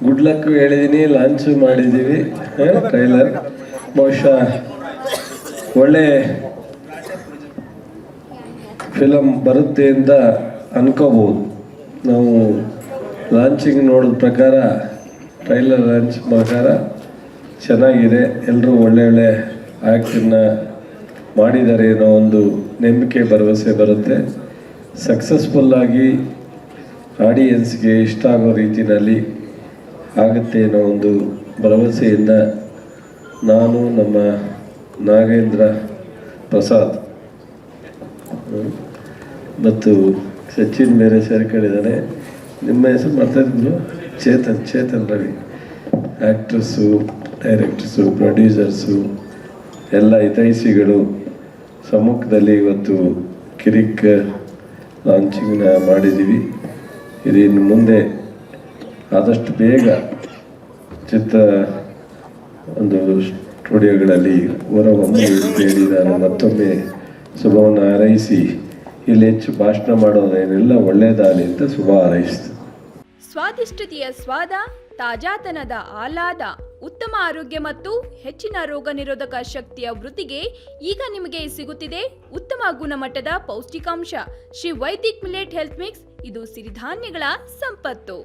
Good luck ಹೇಳಿದ್ದೀನಿ, launch ಮಾಡಿದ್ದೀವಿ trailer. ಬಹುಶಃ ಒಳ್ಳೆ ಫಿಲಮ್ ಬರುತ್ತೆ ಅಂತ ಅನ್ಕೋಬೋದು. ನಾವು ಲಾಂಚಿಂಗ್ ನೋಡಿದ ಪ್ರಕಾರ, ಟ್ರೈಲರ್ ಲಾಂಚ್ ಪ್ರಕಾರ ಚೆನ್ನಾಗಿದೆ. ಎಲ್ಲರೂ ಒಳ್ಳೆ ಆ್ಯಕ್ಟನ್ನ ಮಾಡಿದ್ದಾರೆ ಅನ್ನೋ ಒಂದು ನಂಬಿಕೆ, ಭರವಸೆ ಬರುತ್ತೆ. ಸಕ್ಸಸ್ಫುಲ್ಲಾಗಿ ಆಡಿಯನ್ಸ್ಗೆ ಇಷ್ಟ ಆಗೋ ರೀತಿಯಲ್ಲಿ ಆಗುತ್ತೆ ಅನ್ನೋ ಒಂದು ಭರವಸೆಯಿಂದ ನಾನು, ನಮ್ಮ ನಾಗೇಂದ್ರ ಪ್ರಸಾದ್ ಮತ್ತು ಸಚಿನ್ ಬೇರೆ ಸೇರ್ಕೊಂಡಿದ್ದಾನೆ. ನಿಮ್ಮ ಹೆಸರು ಮಾತಾಡಿದ್ರು Chetan Ravi. Actress, directors, producers ಎಲ್ಲ ಹಿತೈಷಿಗಳು ಸಮ್ಮುಖದಲ್ಲಿ ಇವತ್ತು ಕಿರಿಕ್ ಲಾಂಚಿಂಗ್ನ ಮಾಡಿದ್ದೀವಿ. ಇನ್ನು ಮುಂದೆ ಆದಷ್ಟು ಬೇಗ ಚಿತ್ರ ಒಂದು ಸ್ಟುಡಿಯೋಗಳಲ್ಲಿ ಹೊರಹೊಮ್ಮಿ ನಾನು ಮತ್ತೊಮ್ಮೆ ಶುಭವನ್ನು ಹಾರೈಸಿ ಇಲ್ಲಿ ಹೆಚ್ಚು ಭಾಷಣ ಮಾಡೋದೇನೆಲ್ಲ ಒಳ್ಳೆಯದಾಗಲಿ ಅಂತ ಶುಭ ಹಾರೈಸ್ತು. ಸ್ವಾದಿಷ್ಟತೆಯ ಸ್ವಾದ, ತಾಜಾತನದ ಆಹ್ಲಾದ, ಉತ್ತಮ ಆರೋಗ್ಯ ಮತ್ತು ಹೆಚ್ಚಿನ ರೋಗ ನಿರೋಧಕ ಶಕ್ತಿಯ ವೃದ್ಧಿಗೆ ಈಗ ನಿಮಗೆ ಸಿಗುತ್ತಿದೆ ಉತ್ತಮ ಗುಣಮಟ್ಟದ ಪೌಷ್ಟಿಕಾಂಶ. Shri Vaidik millet health mix. ಇದು ಸಿರಿಧಾನ್ಯಗಳ ಸಂಪತ್ತು.